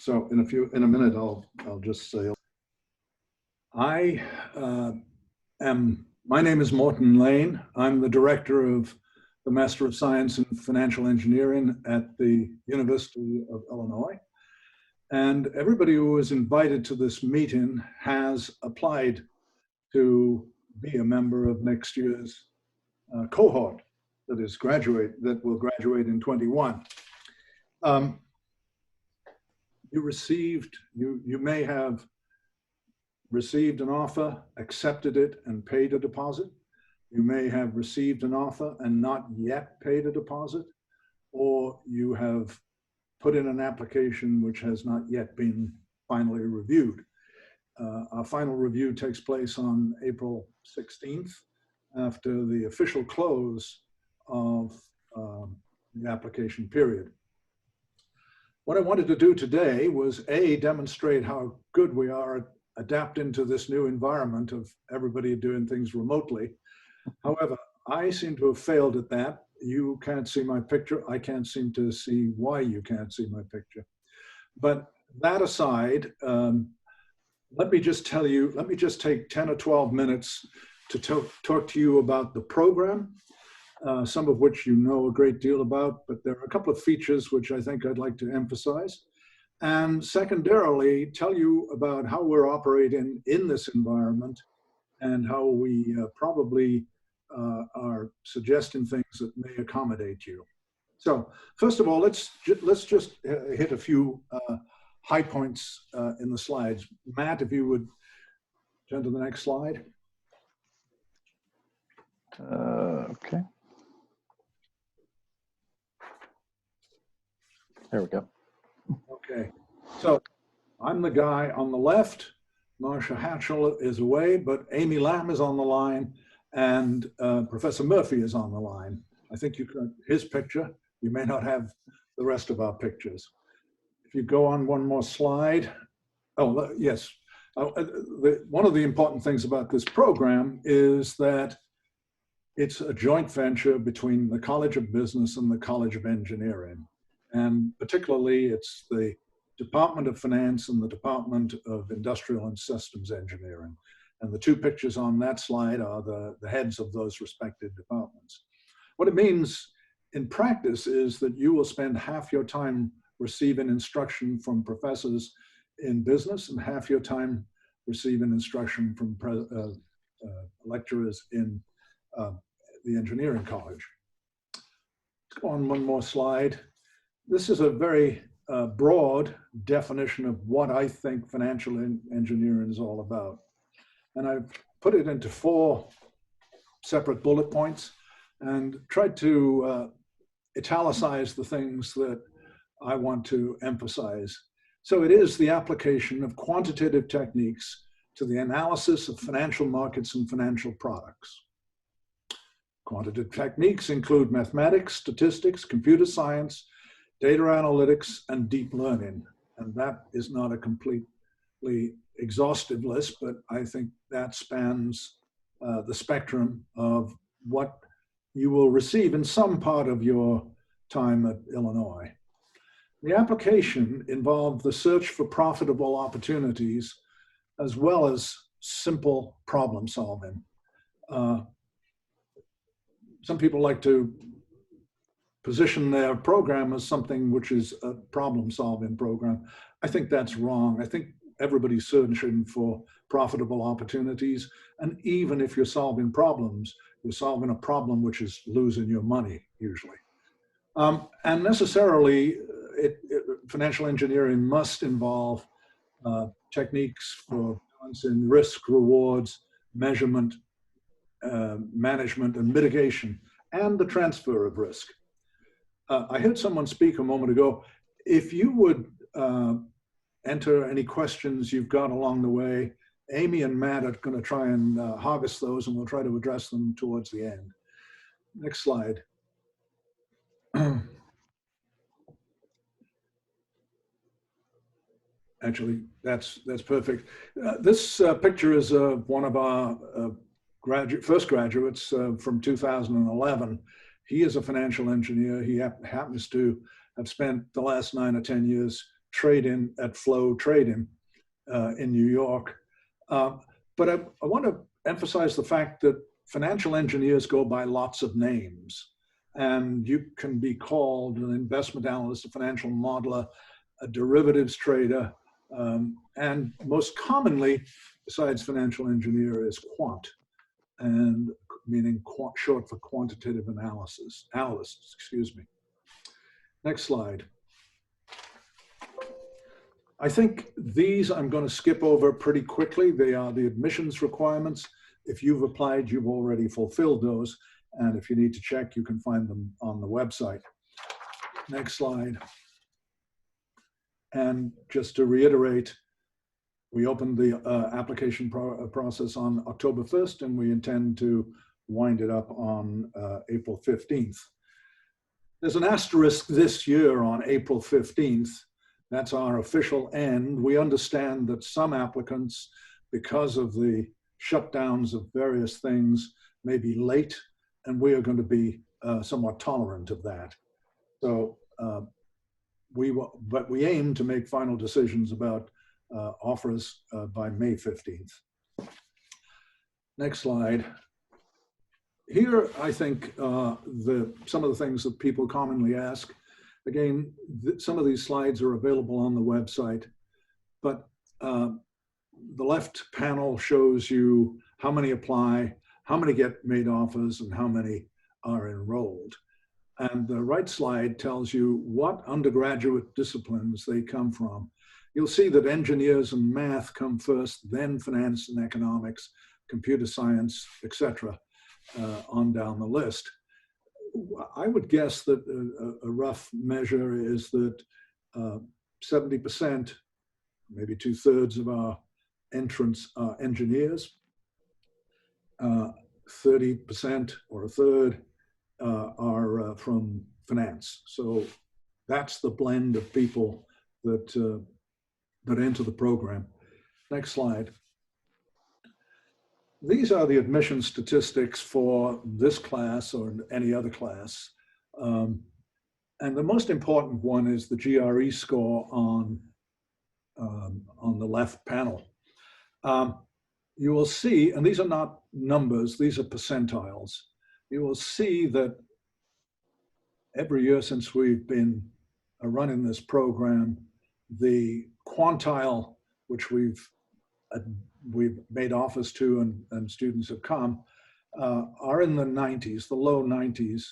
So in a minute, I'll just say, my name is Morton Lane. I'm the director of the Master of Science in Financial Engineering at the University of Illinois. And everybody who was invited to this meeting has applied to be a member of next year's cohort that will graduate in 21. You may have received an offer, accepted it, and paid a deposit. You may have received an offer and not yet paid a deposit, or you have put in an application which has not yet been finally reviewed. Our final review takes place on April 16th after the official close of the application period. What I wanted to do today was demonstrate how good we are at adapting to this new environment of everybody doing things remotely. However, I seem to have failed at that. You can't see my picture. I can't seem to see why you can't see my picture. But that aside, let me just take 10 or 12 minutes to talk to you about the program, some of which you know a great deal about, but there are a couple of features which I think I'd like to emphasize. And secondarily, tell you about how we're operating in this environment and how we probably are suggesting things that may accommodate you. So first of all, let's just hit a few high points in the slides. Matt, if you would turn to the next slide. Okay. There we go. Okay, so I'm the guy on the left. Marcia Hatchell is away, but Amy Lamb is on the line, and Professor Murphy is on the line. I think you got his picture. You may not have the rest of our pictures. If you go on one more slide. Oh, yes. One of the important things about this program is that it's a joint venture between the College of Business and the College of Engineering. And particularly, it's the Department of Finance and the Department of Industrial and Systems Engineering. And the two pictures on that slide are the heads of those respective departments. What it means in practice is that you will spend half your time receiving instruction from professors in business and half your time receiving instruction from lecturers in the engineering college. Let's go on one more slide. This is a very broad definition of what I think financial engineering is all about. And I've put it into 4 separate bullet points and tried to italicize the things that I want to emphasize. So it is the application of quantitative techniques to the analysis of financial markets and financial products. Quantitative techniques include mathematics, statistics, computer science, data analytics, and deep learning. And that is not a completely exhaustive list, but I think that spans the spectrum of what you will receive in some part of your time at Illinois. The application involved the search for profitable opportunities as well as simple problem solving. Some people like to position their program as something which is a problem-solving program. I think that's wrong. I think everybody's searching for profitable opportunities. And even if you're solving problems, you're solving a problem which is losing your money, usually. And necessarily, financial engineering must involve techniques for balancing risk, rewards, measurement, management, and mitigation, and the transfer of risk. I heard someone speak a moment ago. If you would enter any questions you've got along the way, Amy and Matt are going to try and harvest those, and we'll try to address them towards the end. Next slide. Actually, that's perfect. This picture is one of our first graduates from 2011. He is a financial engineer. He happens to have spent the last 9 or 10 years trade-in at Flow Trade-in in New York. But I want to emphasize the fact that financial engineers go by lots of names, and you can be called an investment analyst, a financial modeler, a derivatives trader, and most commonly, besides financial engineer, is quant, and meaning short for quantitative analysts, excuse me. Next slide. I think these I'm going to skip over pretty quickly. They are the admissions requirements. If you've applied, you've already fulfilled those. And if you need to check, you can find them on the website. Next slide. And just to reiterate, we opened the application process on October 1st, and we intend to wind it up on April 15th. There's an asterisk this year on April 15th. That's our official end. We understand that some applicants, because of the shutdowns of various things, may be late, and we are going to be somewhat tolerant of that. So but we aim to make final decisions about offers by May 15th. Next slide. Here, I think some of the things that people commonly ask. Again, some of these slides are available on the website, but the left panel shows you how many apply, how many get made offers, and how many are enrolled. And the right slide tells you what undergraduate disciplines they come from. You'll see that engineers and math come first, then finance and economics, computer science, etc., on down the list. I would guess that a rough measure is that 70%, maybe 2/3 of our entrants are engineers, 30% or a third are from finance. So that's the blend of people that enter the program. Next slide. These are the admission statistics for this class or any other class. And the most important one is the GRE score on the left panel. You will see, and these are not numbers, these are percentiles. You will see that every year since we've been running this program, the quantile, which we've made offers to and students have come, are in the 90s, the low 90s.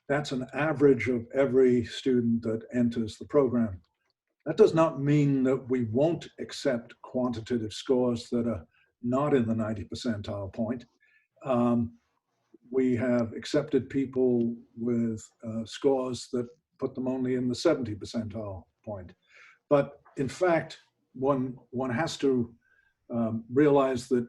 That's an average of every student that enters the program. That does not mean that we won't accept quantitative scores that are not in the 90 percentile point. We have accepted people with scores that put them only in the 70 percentile point. But in fact, one has to realize that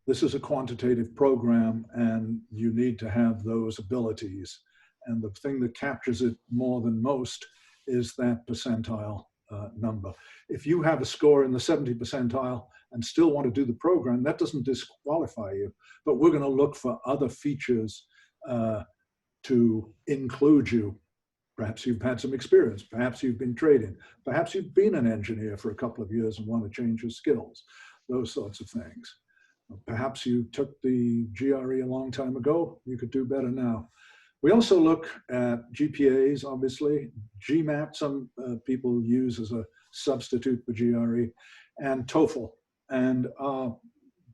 this is a quantitative program and you need to have those abilities. And the thing that captures it more than most is that percentile number. If you have a score in the 70 percentile and still want to do the program, that doesn't disqualify you, but we're going to look for other features to include you. Perhaps you've had some experience, perhaps you've been trading, perhaps you've been an engineer for a couple of years and want to change your skills, those sorts of things. Perhaps you took the GRE a long time ago, you could do better now. We also look at GPAs, obviously, GMAT, some people use as a substitute for GRE, and TOEFL. And our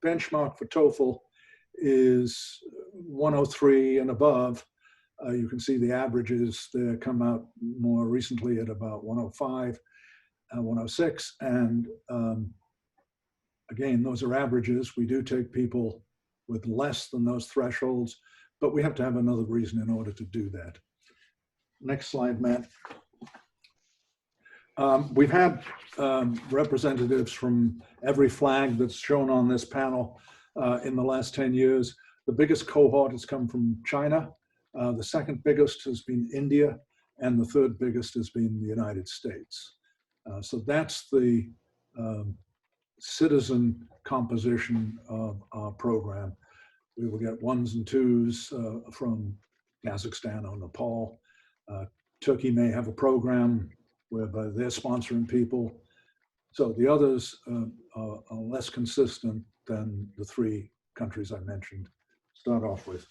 benchmark for TOEFL is 103 and above. You can see the averages there come out more recently at about 105, 106. And again, those are averages. We do take people with less than those thresholds, but we have to have another reason in order to do that. Next slide, Matt. We've had representatives from every flag that's shown on this panel in the last 10 years. The biggest cohort has come from China. The second biggest has been India, and the third biggest has been the United States. So that's the citizen composition of our program. We will get ones and twos from Kazakhstan or Nepal. Turkey may have a program. whereby they're sponsoring people. So the others are less consistent than the three countries I mentioned to start off with.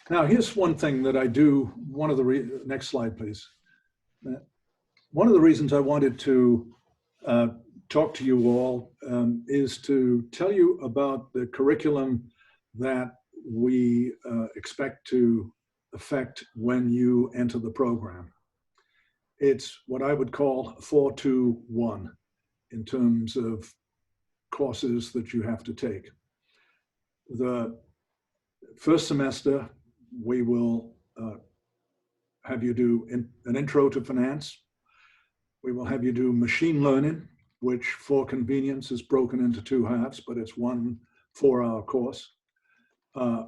Now, here's one thing that I do. One of the next slide, please. One of the reasons I wanted to talk to you all is to tell you about the curriculum that we expect to affect when you enter the program. It's what I would call 4-2-1 in terms of courses that you have to take. The first semester, we will have you do an intro to finance. We will have you do machine learning, which for convenience is broken into 2 halves, but it's one 4-hour course.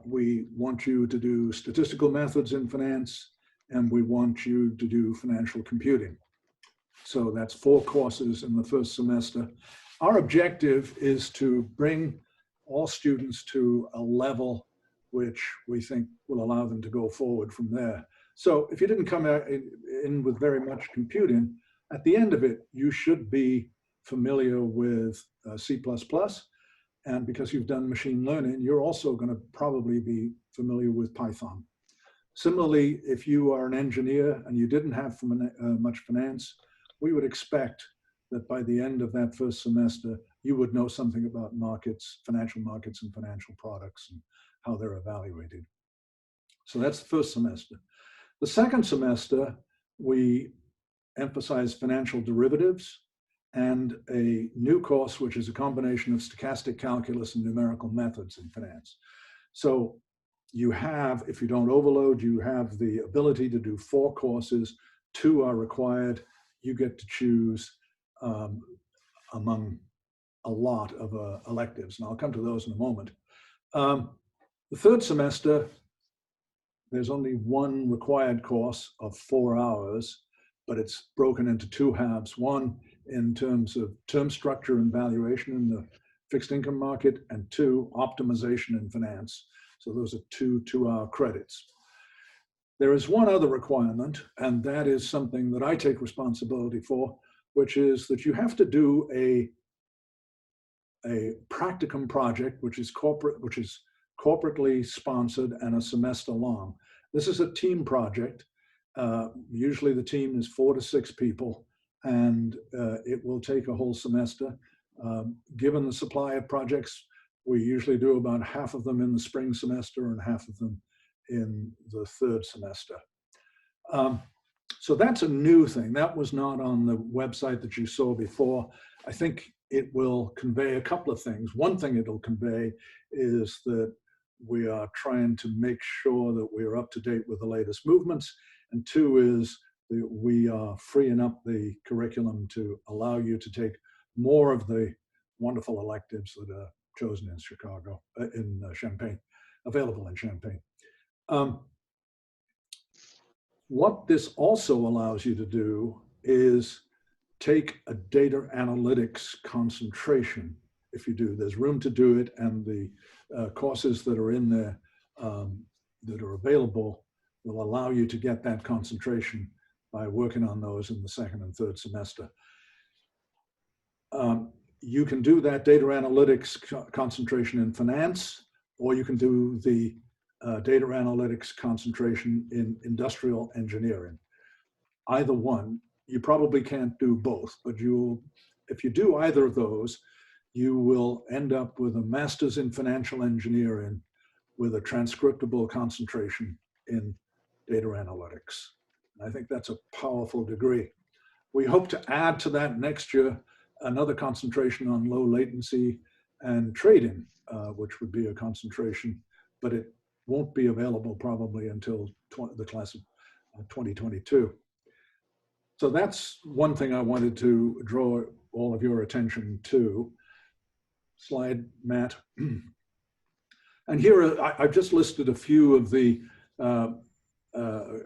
We want you to do statistical methods in finance, and we want you to do financial computing. So that's 4 courses in the first semester. Our objective is to bring all students to a level which we think will allow them to go forward from there. So if you didn't come in with very much computing, at the end of it, you should be familiar with C++. And because you've done machine learning, you're also going to probably be familiar with Python. Similarly, if you are an engineer and you didn't have much finance, we would expect that by the end of that first semester, you would know something about markets, financial markets and financial products and how they're evaluated. So that's the first semester. The second semester, we emphasize financial derivatives and a new course, which is a combination of stochastic calculus and numerical methods in finance. So you have, if you don't overload, you have the ability to do 4 courses, 2 are required. You get to choose among a lot of electives, and I'll come to those in a moment. The third semester, there's only one required course of 4 hours, but it's broken into 2 halves. One in terms of term structure and valuation in the fixed income market, and 2, optimization in finance. So those are 2 2-hour credits. There is one other requirement, and that is something that I take responsibility for, which is that you have to do a practicum project, which is corporately sponsored and a semester long. This is a team project. Usually the team is 4 to 6 people, and it will take a whole semester. Given the supply of projects, we usually do about half of them in the spring semester and half of them in the third semester. So that's a new thing. That was not on the website that you saw before. I think it will convey a couple of things. One thing it'll convey is that we are trying to make sure that we are up to date with the latest movements. And 2 is that we are freeing up the curriculum to allow you to take more of the wonderful electives that are chosen in Chicago, in Champaign, available in Champaign. What this also allows you to do is take a data analytics concentration. If you do, there's room to do it, and the courses that are in there that are available will allow you to get that concentration by working on those in the second and third semester. You can do that data analytics concentration in finance, or you can do the data analytics concentration in industrial engineering. Either one. You probably can't do both, but if you do either of those, you will end up with a master's in financial engineering with a transcriptable concentration in data analytics. And I think that's a powerful degree. We hope to add to that next year another concentration on low latency and trading, which would be a concentration, but it won't be available probably until the class of 2022. So that's one thing I wanted to draw all of your attention to. Slide, Matt. And here I've just listed a few of the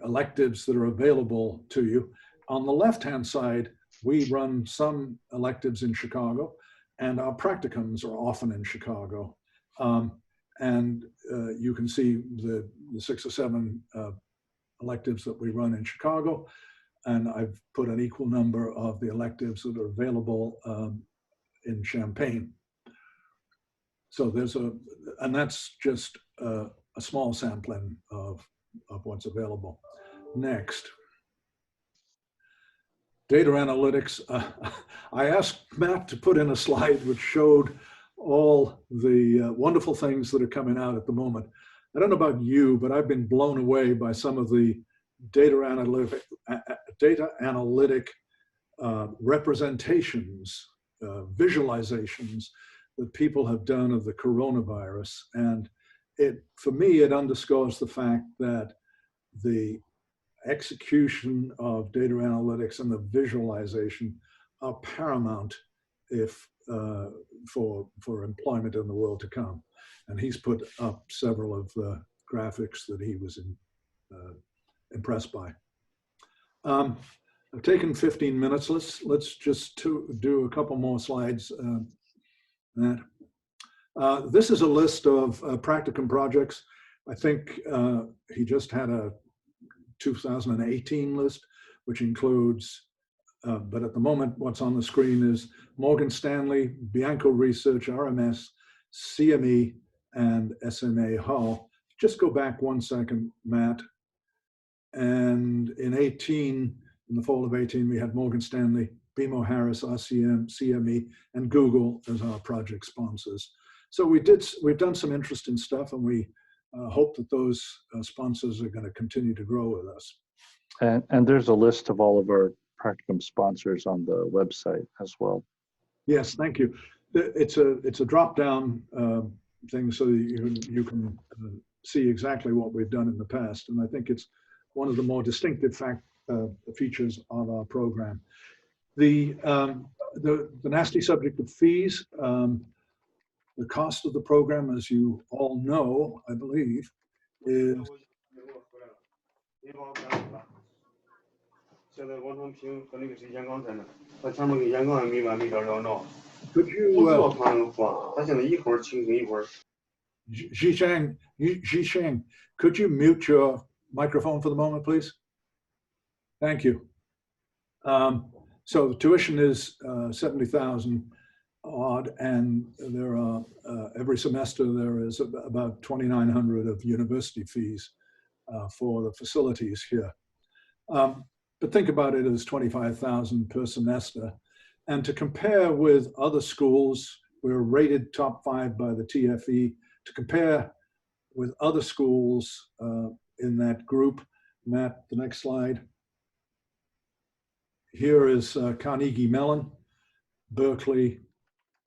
electives that are available to you. On the left-hand side, we run some electives in Chicago, and our practicums are often in Chicago. And you can see the 6 or 7 electives that we run in Chicago. and I've put an equal number of the electives that are available in Champaign. So and that's just a small sampling of what's available. Next. Data analytics. I asked Matt to put in a slide which showed all the wonderful things that are coming out at the moment. I don't know about you, but I've been blown away by some of the data analytic representations, visualizations that people have done of the coronavirus. And for me, it underscores the fact that the execution of data analytics and the visualization are paramount for employment in the world to come. And he's put up several of the graphics that he was impressed by. I've taken 15 minutes. Let's just do a couple more slides. Matt. This is a list of practicum projects. I think he just had a 2018 list, which includes, but at the moment, what's on the screen is Morgan Stanley, Bianco Research, RMS, CME, and SMA Hull. Just go back one second, Matt. And in the fall of 18, we had Morgan Stanley, BMO Harris, RCM, CME, and Google as our project sponsors. So we've done some interesting stuff, and we hope that those sponsors are going to continue to grow with us. And there's a list of all of our practicum sponsors on the website as well. Yes, thank you. It's a drop-down thing so that you can see exactly what we've done in the past, and I think it's one of the more distinctive features of our program. The nasty subject of fees. The cost of the program, as you all know, I believe, is could you Zhisheng, could you mute your microphone for the moment, please? Thank you. So the tuition is 70,000 odd, and there are every semester there is about 2,900 of university fees for the facilities here. But think about it as 25,000 per semester. And to compare with other schools, we're rated top 5 by the TFE. To compare with other schools in that group, Matt, the next slide. Here is Carnegie Mellon, Berkeley,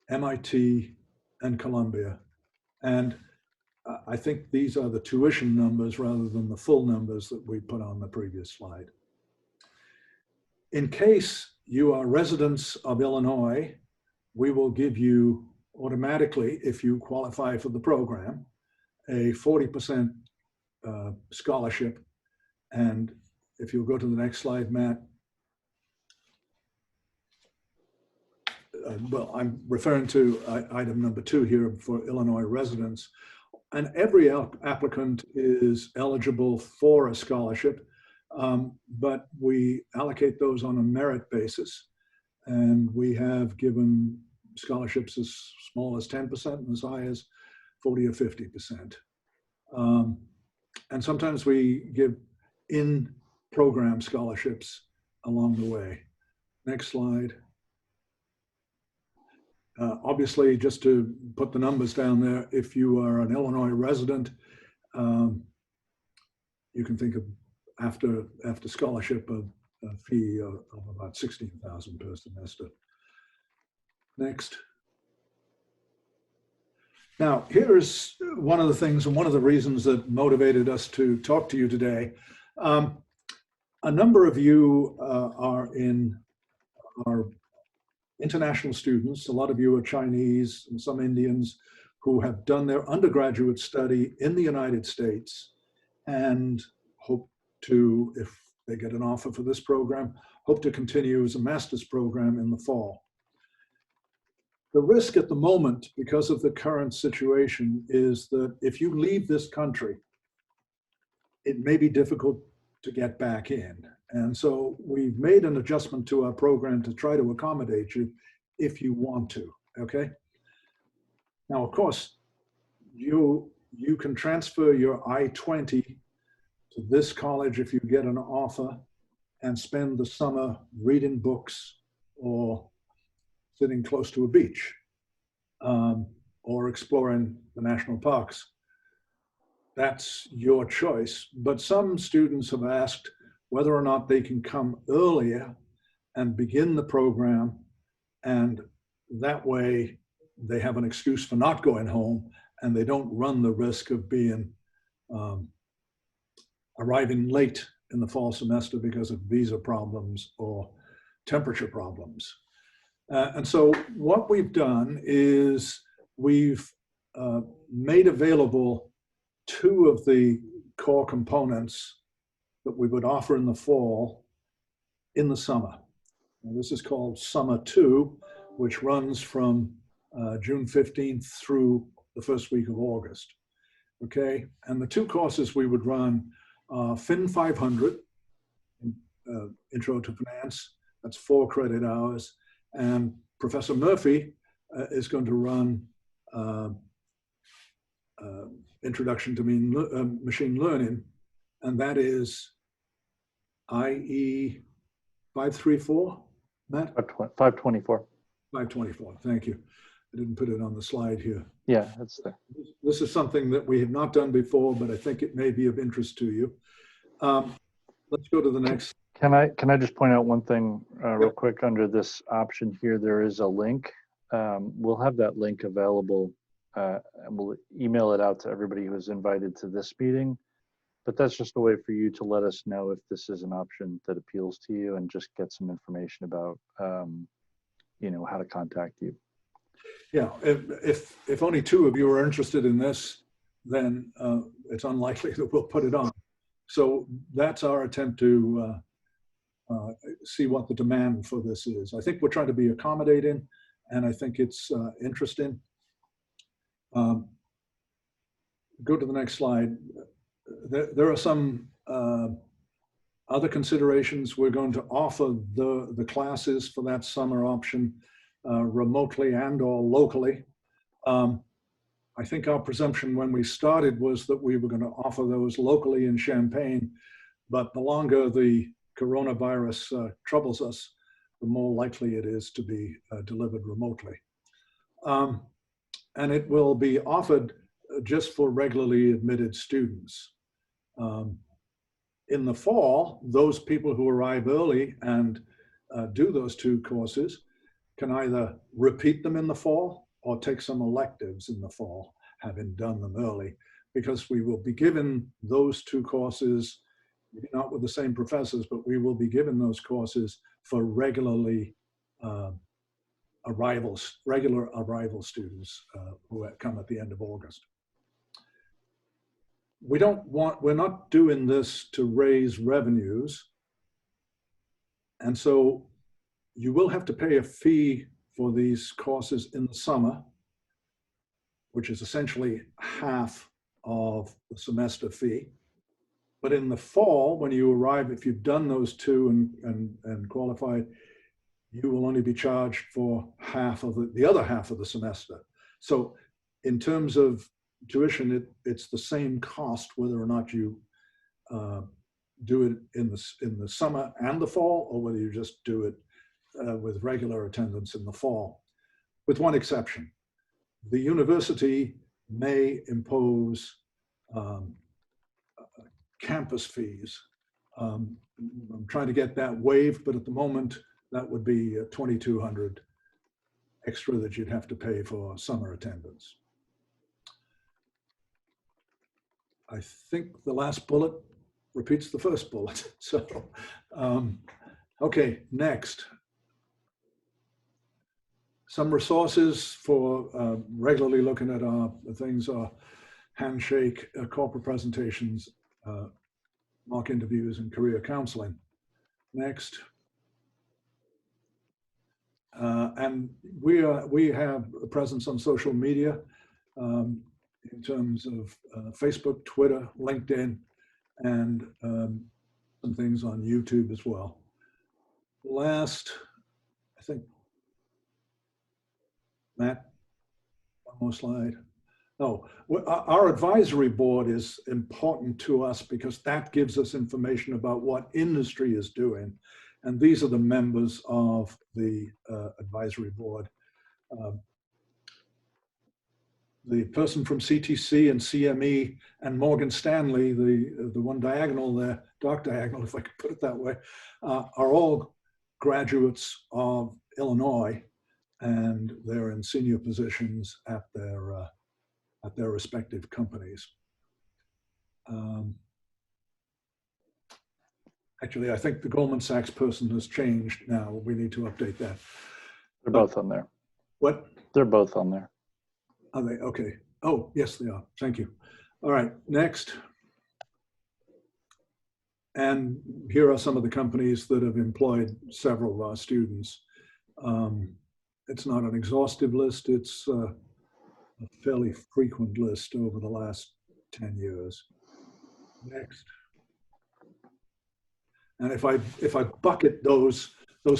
MIT, and Columbia. And I think these are the tuition numbers rather than the full numbers that we put on the previous slide. In case you are residents of Illinois, we will give you automatically, if you qualify for the program, a 40% scholarship. And if you'll go to the next slide, Matt. Well, I'm referring to item number 2 here for Illinois residents. And every applicant is eligible for a scholarship, but we allocate those on a merit basis. And we have given scholarships as small as 10% and as high as 40 or 50%. And sometimes we give in-program scholarships along the way. Next slide. Obviously, just to put the numbers down there, if you are an Illinois resident, you can think of after scholarship of a fee of about 16,000 per semester. Next. Now, here is one of the things and one of the reasons that motivated us to talk to you today. A number of you are international students. A lot of you are Chinese and some Indians who have done their undergraduate study in the United States and hope to, if they get an offer for this program, hope to continue as a master's program in the fall. The risk at the moment, because of the current situation, is that if you leave this country, it may be difficult to get back in. And so we've made an adjustment to our program to try to accommodate you if you want to, okay? Now, of course, you can transfer your I-20 to this college if you get an offer and spend the summer reading books or sitting close to a beach or exploring the national parks. That's your choice. But some students have asked whether or not they can come earlier and begin the program, and that way they have an excuse for not going home and they don't run the risk of being arriving late in the fall semester because of visa problems or temperature problems. And so what we've done is we've made available two of the core components that we would offer in the fall in the summer. And this is called Summer 2, which runs from June 15th through the first week of August. Okay, and the two courses we would run Fin 500, Intro to Finance, that's 4 credit hours, and Professor Murphy is going to run Introduction to Machine Learning, and that is IE 534, Matt? 524. 524, thank you. I didn't put it on the slide here. Yeah, that's there. This is something that we have not done before, but I think it may be of interest to you. Let's go to the next. Can I just point out one thing real quick? Under this option here, there is a link. We'll have that link available and we'll email it out to everybody who is invited to this meeting. But that's just a way for you to let us know if this is an option that appeals to you and just get some information about, you know, how to contact you. Yeah, if only 2 of you are interested in this, then it's unlikely that we'll put it on. So that's our attempt to see what the demand for this is. I think we're trying to be accommodating, and I think it's interesting. Go to the next slide. There are some other considerations. We're going to offer the classes for that summer option remotely and or locally. I think our presumption when we started was that we were going to offer those locally in Champaign, but the longer the coronavirus troubles us, the more likely it is to be delivered remotely. And it will be offered just for regularly admitted students. In the fall, those people who arrive early and do those 2 courses can either repeat them in the fall or take some electives in the fall, having done them early, because we will be given those 2 courses, not with the same professors, but we will be given those courses for regular arrival students who come at the end of August. We're not doing this to raise revenues. And so you will have to pay a fee for these courses in the summer, which is essentially half of the semester fee. But in the fall, when you arrive, if you've done those 2 and qualified, you will only be charged for half of the other half of the semester. So in terms of tuition, it's the same cost whether or not you do it in the summer and the fall, or whether you just do it with regular attendance in the fall, with one exception. The university may impose campus fees. I'm trying to get that waived, but at the moment, that would be $2,200 extra that you'd have to pay for summer attendance. I think the last bullet repeats the first bullet. So, okay, next. Some resources for regularly looking at our things are Handshake, corporate presentations, mock interviews, and career counseling. Next. And we have a presence on social media in terms of Facebook, Twitter, LinkedIn, and some some things on YouTube as well. Last, I think, Matt, one more slide. Oh, our advisory board is important to us because that gives us information about what industry is doing. And these are the members of the advisory board. The person from CTC and CME and Morgan Stanley, the one diagonal there, dark diagonal, if I could put it that way, are all graduates of Illinois, and they're in senior positions at their respective companies. Actually, I think the Goldman Sachs person has changed now. We need to update that. They're both on there. What? They're both on there. Are they? Okay. Oh, yes, they are. Thank you. All right, next. And here are some of the companies that have employed several of our students. It's not an exhaustive list. It's a fairly frequent list over the last 10 years. Next. And if I bucket those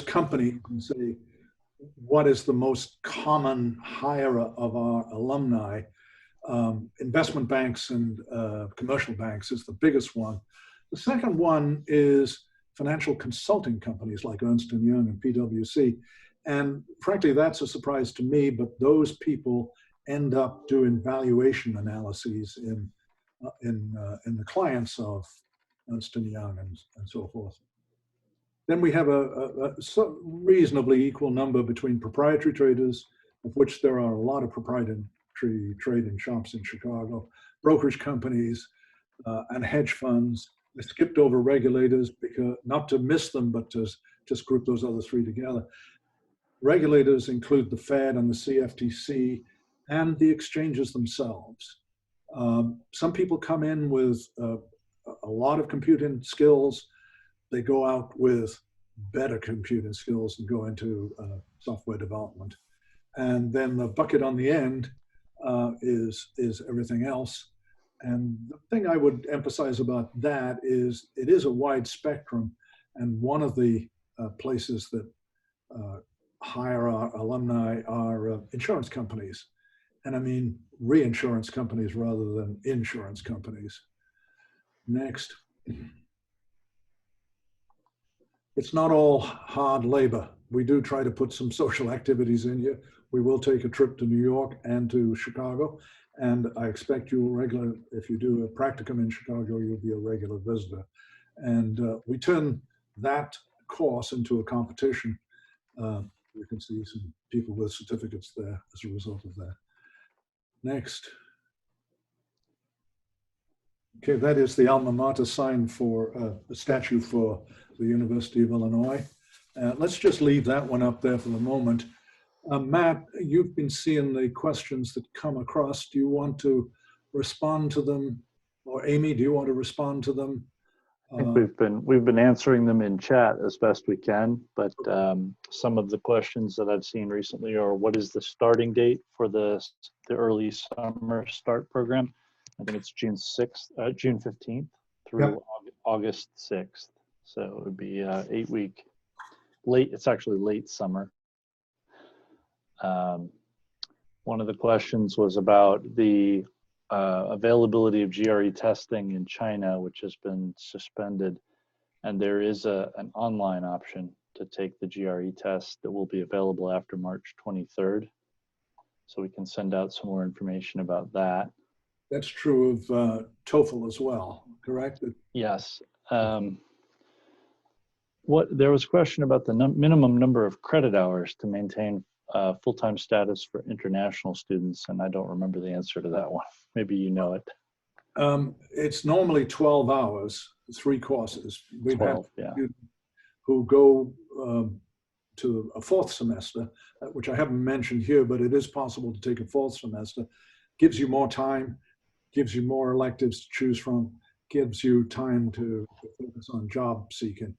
companies and say, what is the most common hire of our alumni? Investment banks and commercial banks is the biggest one. The second one is financial consulting companies like Ernst & Young and PwC. And frankly, that's a surprise to me, but those people end up doing valuation analyses in the clients of Ernst & Young and so forth. Then we have a reasonably equal number between proprietary traders, of which there are a lot of proprietary trading shops in Chicago, brokerage companies, and hedge funds. I skipped over regulators because not to miss them, but to just group those other three together. Regulators include the Fed and the CFTC and the exchanges themselves. Some people come in with a lot of computing skills. They go out with better computing skills and go into software development. And then the bucket on the end is everything else. And the thing I would emphasize about that is it is a wide spectrum. And one of the places that hire our alumni are insurance companies. And I mean reinsurance companies rather than insurance companies. Next. It's not all hard labor. We do try to put some social activities in here. We will take a trip to New York and to Chicago. And I expect you regular, if you do a practicum in Chicago, you'll be a regular visitor. And we turn that course into a competition. You can see some people with certificates there as a result of that. Next. Okay, that is the alma mater sign for the statue for the University of Illinois. Let's just leave that one up there for the moment. Matt, you've been seeing the questions that come across. Do you want to respond to them? Or Amy, do you want to respond to them? I think we've been answering them in chat as best we can, but some of the questions that I've seen recently are, what is the starting date for the early summer start program? I think it's June 15th through August 6th. So it would be 8-week late. It's actually late summer. One of the questions was about the availability of GRE testing in China, which has been suspended. And there is an online option to take the GRE test that will be available after March 23rd. So we can send out some more information about that. That's true of TOEFL as well, correct? Yes. There was a question about the minimum number of credit hours to maintain full-time status for international students, and I don't remember the answer to that one. Maybe you know it. It's normally 12 hours, 3 courses. We've 12, had students who go to a 4th semester, which I haven't mentioned here, but it is possible to take a 4th semester. Gives you more time, gives you more electives to choose from, gives you time to focus on job seeking.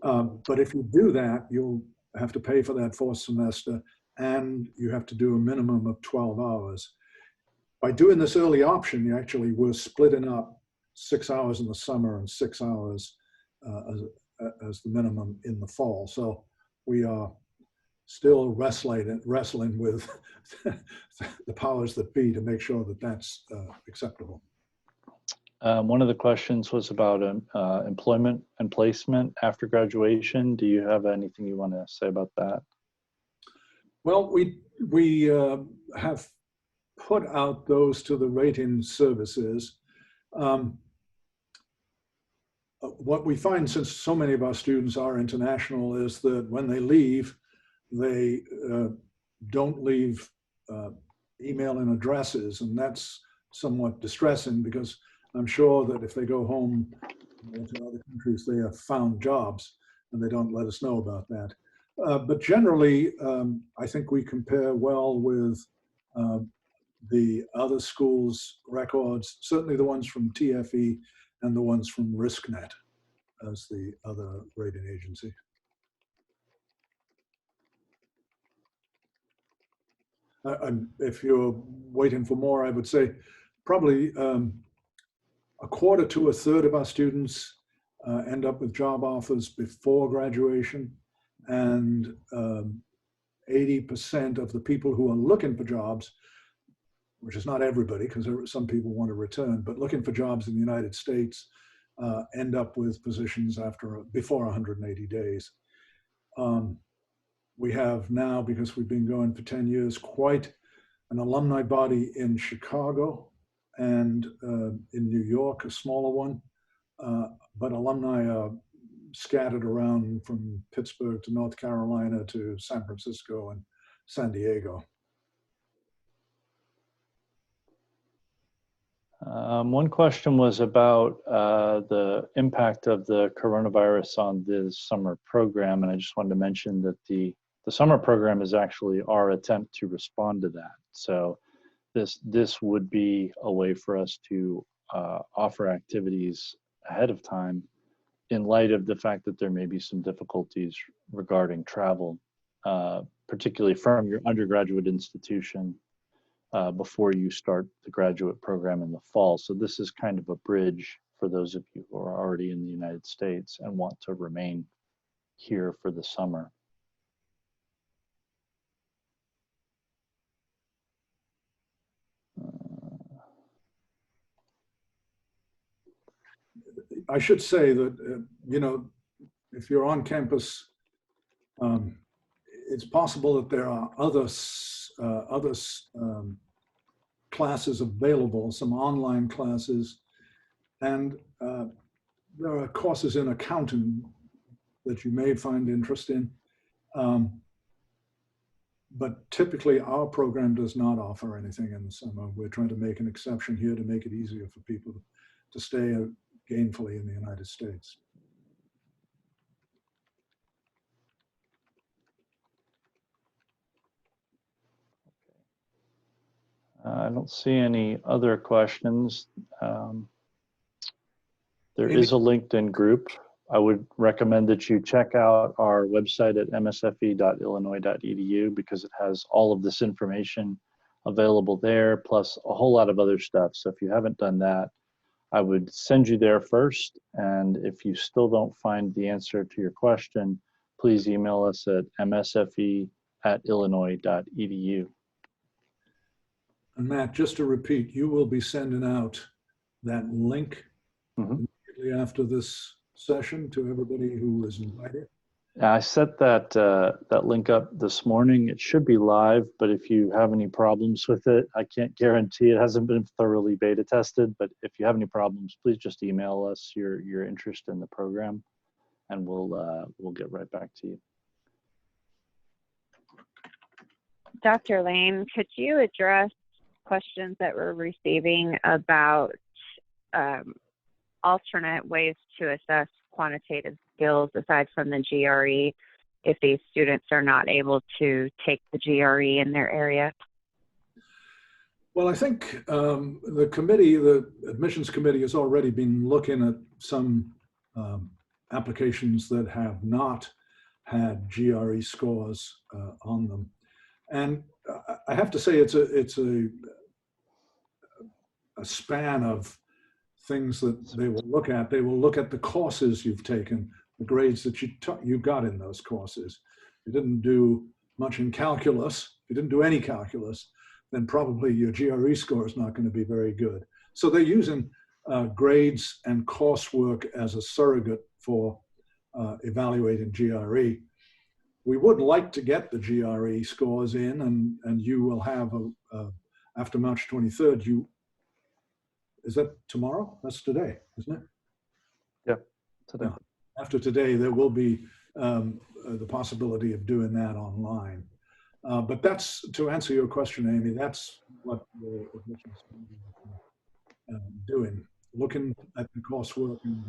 But if you do that, you'll have to pay for that 4th semester, and you have to do a minimum of 12 hours. By doing this early option, you actually were splitting up 6 hours in the summer and 6 hours as the minimum in the fall. So we are still wrestling with the powers that be to make sure that that's acceptable. One of the questions was about employment and placement after graduation. Do you have anything you want to say about that? Well, we have put out those to the rating services. What we find, since so many of our students are international, is that when they leave, they don't leave email and addresses, and that's somewhat distressing, because I'm sure that if they go home to other countries, they have found jobs, and they don't let us know about that. But generally, I think we compare well with the other schools' records, certainly the ones from TFE and the ones from RiskNet as the other rating agency. If you're waiting for more, I would say probably a quarter to a third of our students end up with job offers before graduation, and 80% of the people who are looking for jobs, which is not everybody, because some people want to return, but looking for jobs in the United States, end up with positions before 180 days. We have now, because we've been going for 10 years, quite an alumni body in Chicago and in New York, a smaller one, but alumni are scattered around from Pittsburgh to North Carolina to San Francisco and San Diego. One question was about the impact of the coronavirus on the summer program, and I just wanted to mention that the summer program is actually our attempt to respond to that. So this would be a way for us to offer activities ahead of time in light of the fact that there may be some difficulties regarding travel, particularly from your undergraduate institution before you start the graduate program in the fall. So this is kind of a bridge for those of you who are already in the United States and want to remain here for the summer. I should say that, if you're on campus, it's possible that there are other classes available, some online classes, and there are courses in accounting that you may find interesting. But typically our program does not offer anything in the summer. We're trying to make an exception here to make it easier for people to stay gainfully in the United States. I don't see any other questions. There Amy? is a LinkedIn group. I would recommend that you check out our website at msfe.illinois.edu because it has all of this information available there, plus a whole lot of other stuff. So if you haven't done that, I would send you there first. And if you still don't find the answer to your question, please email us at msfe@illinois.edu. And Matt, just to repeat, you will be sending out that link immediately after this session to everybody who is invited. I set that link up this morning. It should be live, but if you have any problems with it, I can't guarantee it hasn't been thoroughly beta tested. But if you have any problems, please just email us your interest in the program, and we'll get right back to you. Dr. Lane, could you address questions that we're receiving about alternate ways to assess quantitative skills aside from the GRE if these students are not able to take the GRE in their area? Well, I think the admissions committee has already been looking at some applications that have not had GRE scores on them. And I have to say it's a span of things that they will look at. They will look at the courses you've taken, the grades that you got in those courses. If you didn't do much in calculus, if you didn't do any calculus, then probably your GRE score is not going to be very good. So they're using grades and coursework as a surrogate for evaluating GRE. We would like to get the GRE scores in, and you will have after March 23rd, is that tomorrow? That's today, isn't it? Yeah, today. Yeah. After today, there will be the possibility of doing that online. But that's, to answer your question, Amy, that's what the admissions doing, looking at the coursework and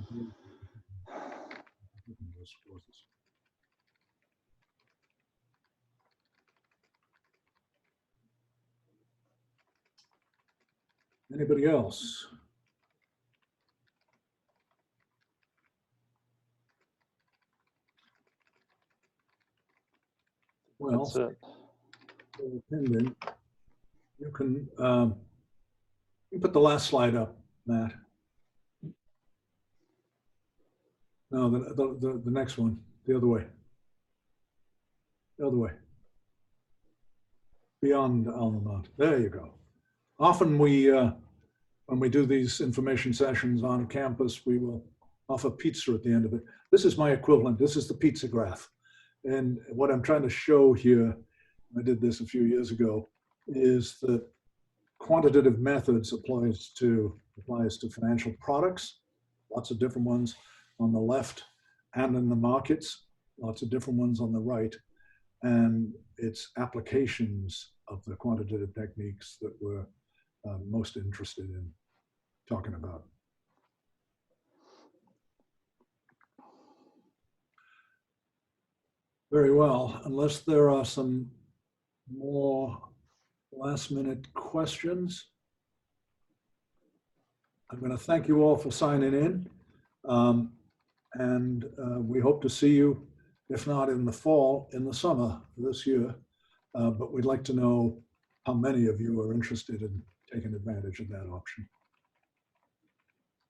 those courses. Anybody else? Well, That's it. Pending, you can put the last slide up, Matt. No, the next one, the other way. The other way. Beyond alma mater. There you go. Often when we do these information sessions on campus, we will offer pizza at the end of it. This is my equivalent. This is the pizza graph. And what I'm trying to show here, I did this a few years ago, is that quantitative methods applies to financial products, lots of different ones on the left, and in the markets, lots of different ones on the right. And it's applications of the quantitative techniques that we're most interested in talking about. Very well, unless there are some more last minute questions. I'm going to thank you all for signing in. And we hope to see you, if not in the fall, in the summer this year. But we'd like to know how many of you are interested in taking advantage of that option.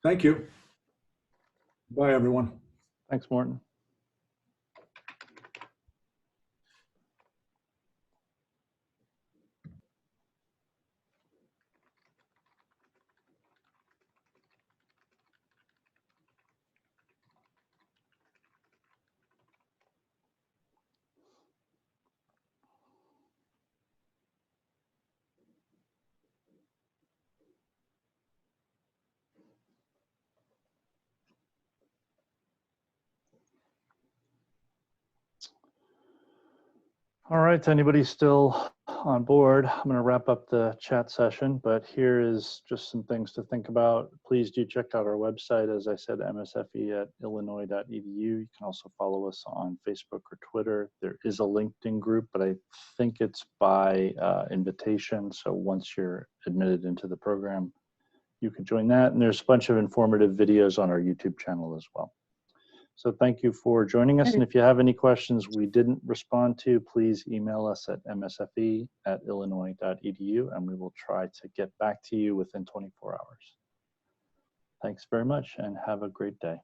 Thank you. Bye, everyone. Thanks, Morton. All right, anybody still on board? I'm going to wrap up the chat session, but here is just some things to think about. Please do check out our website, as I said, msfe.illinois.edu. You can also follow us on Facebook or Twitter. There is a LinkedIn group, but I think it's by invitation. So once you're admitted into the program, you can join that. And there's a bunch of informative videos on our YouTube channel as well. So thank you for joining us. And if you have any questions we didn't respond to, please email us at msfe@illinois.edu, and we will try to get back to you within 24 hours. Thanks very much and have a great day.